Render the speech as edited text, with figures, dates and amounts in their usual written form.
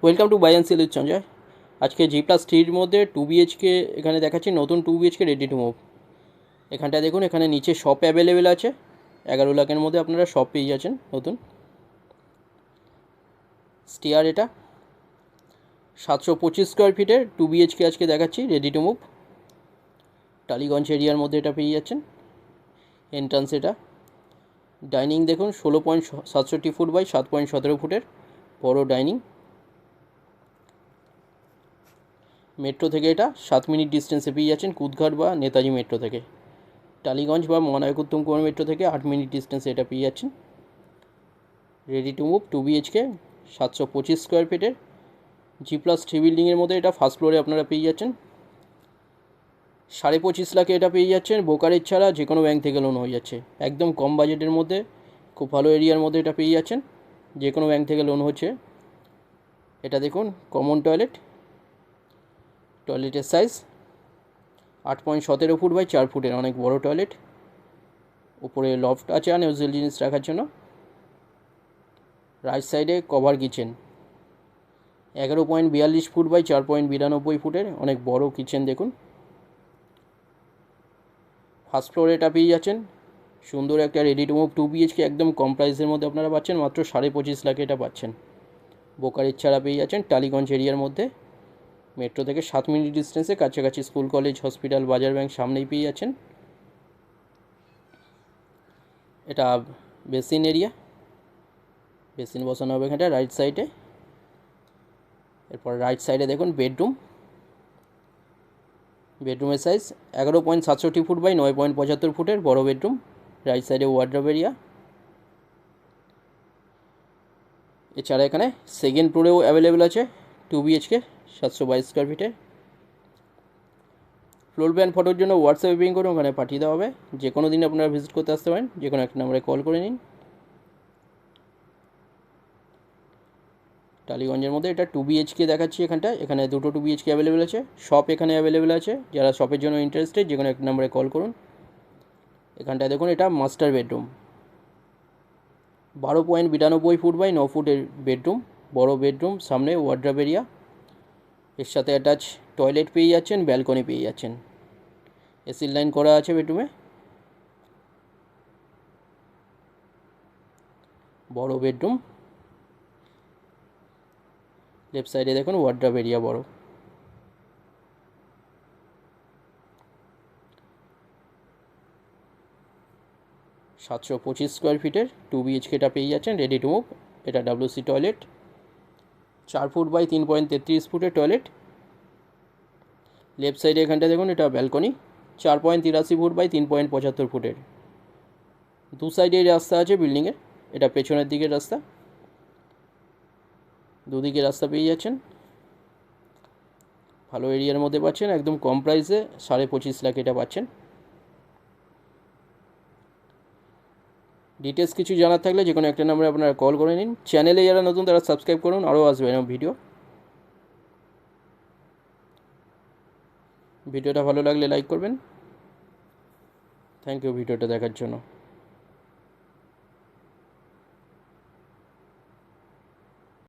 Welcome to buy and sell with Sanjay. আজকে G+3 মধ্যে 2BHK এখানে দেখাচ্ছি, নতুন 2BHK রেডি টু মুভ। এখানটায় দেখুন, এখানে নিচে শপ অ্যাভেলেবেল আছে। 11 লাখের মধ্যে আপনারা শপ পেয়ে যাচ্ছেন নতুন। স্টিয়ার এটা 725 স্কোয়ার ফিটের 2BHK আজকে দেখাচ্ছি রেডি টু মুভ। টালিগঞ্জ এরিয়ার মধ্যে এটা পেয়ে যাচ্ছেন। এন্ট্রান্স এটা। ডাইনিং দেখুন 16.67 ফুট বাই 7.17 ফুটের বড় ডাইনিং। মেট্রো থেকে এটা 7 মিনিট ডিস্টেন্সে পেয়ে যাচ্ছেন, কুদঘাট বা নেতাজি মেট্রো থেকে। টালিগঞ্জ বা মনায়ক উত্তম কুমার মেট্রো থেকে 8 মিনিট ডিস্টেন্সে এটা পেয়ে যাচ্ছেন। Ready to move 2BHK 725 square ফিটের G+3 বিল্ডিংয়ের মধ্যে এটা ফার্স্ট ফ্লোরে আপনারা পেয়ে যাচ্ছেন। 25.5 লাখে এটা পেয়ে যাচ্ছেন। ব্রোকারেজ ছাড়া যে কোনো ব্যাঙ্ক থেকে লোন হয়ে যাচ্ছে, একদম কম বাজেটের মধ্যে, খুব ভালো এরিয়ার মধ্যে এটা পেয়ে যাচ্ছেন, যে কোনো ব্যাঙ্ক থেকে লোন হচ্ছে। এটা দেখুন কমন টয়লেট, টয়লেটের সাইজ 8.17 ফুট বাই 4 ফুটের, অনেক বড় টয়লেট। উপরে লফট আছে আর ইউজুয়াল জিনিস রাখার জন্য। রাইট সাইডে কভার কিচেন 11.42 ফুট বাই 4.92 ফুটের, অনেক বড় কিচেন দেখুন। ফার্স্ট ফ্লোরে এটা পেয়ে যাচ্ছেন সুন্দর একটা রেডি টু মুভ 2BHK, একদম কম প্রাইসের মধ্যে আপনারা পাচ্ছেন, মাত্র 25.5 লাখে এটা পাচ্ছেন। ব্রোকারেজ ছাড়া পেয়ে যাচ্ছেন টালিগঞ্জ এরিয়ার মধ্যে, মেট্রো থেকে 7 মিনিট ডিস্টেন্সে, কাছাকাছি স্কুল কলেজ হসপিটাল বাজার ব্যাংক সামনেই পেয়ে যাচ্ছেন। এটা বেসিন এরিয়া, বেসিন বসানো হবে এখানটা রাইট সাইডে। এরপর রাইট সাইডে দেখুন বেডরুম, বেডরুমের সাইজ 11.67 ফুট বাই 9.75 ফুটের বড় বেডরুম। রাইট সাইডে ওয়ার্ড্রোব এরিয়া। এছাড়া এখানে সেকেন্ড ফ্লোরেও অ্যাভেলেবেল আছে 2BHK 722 স্কোয়ার ফিটে। ফ্লোর প্ল্যান ফটোর জন্য হোয়াটসঅ্যাপে পিং করুন, ওখানে পাঠিয়ে দেওয়া হবে। যে কোনো দিন আপনারা ভিজিট করতে আসতে পারেন, যে কোনো একটা নাম্বারে কল করে নিন। টালিগঞ্জের মধ্যে এটা 2BHK দেখাচ্ছি এখানটা, এখানে দুটো 2BHK অ্যাভেলেবেল আছে। শপ এখানে অ্যাভেলেবেল আছে, যারা শপের জন্য ইন্টারেস্টেড যে কোনো একটা নাম্বারে কল করুন। এখানটায় দেখুন এটা মাস্টার বেডরুম, 12.92 ফুট বাই 9 ফুটের বেডরুম, বড় বেডরুম, সামনে ওয়ার্ড্রোব এরিয়া। এর সাথে অ্যাটাচ টয়লেট পেয়ে যাচ্ছেন, ব্যালকনি পেয়ে যাচ্ছেন। এসির লাইন করা আছে বেডরুমে। বড় বেডরুম। লেফট সাইডে দেখুন ওয়ার্ড্রোব এরিয়া বড়। সাতশো 25 স্কোয়ার ফিটের 2BHKটা পেয়ে যাচ্ছেন রেডি টু মুভ। এটা WC টয়লেট, 4 ফুট বাই 3.33 ফুটের টয়লেট। লেফট সাইডে এখানটা দেখুন এটা ব্যালকনি, 4.83 ফুট বাই 3.75 ফুটের। দু সাইডে রাস্তা আছে বিল্ডিংয়ের, এটা পেছনের দিকের রাস্তা। দুদিকে রাস্তা পেয়ে যাচ্ছেন, ভালো এরিয়ার মধ্যে পাচ্ছেন, একদম কম প্রাইসে 25.5 লাখ এটা পাচ্ছেন। ডিটেলস কিছু জানার থাকলে যে কোনো একটা নাম্বারে আপনারা কল করে নিন। চ্যানেলে যারা নতুন তারা সাবস্ক্রাইব করুন, আরও আসবে এরকম ভিডিও। ভিডিওটা ভালো লাগলে লাইক করবেন। থ্যাংক ইউ ভিডিওটা দেখার জন্য।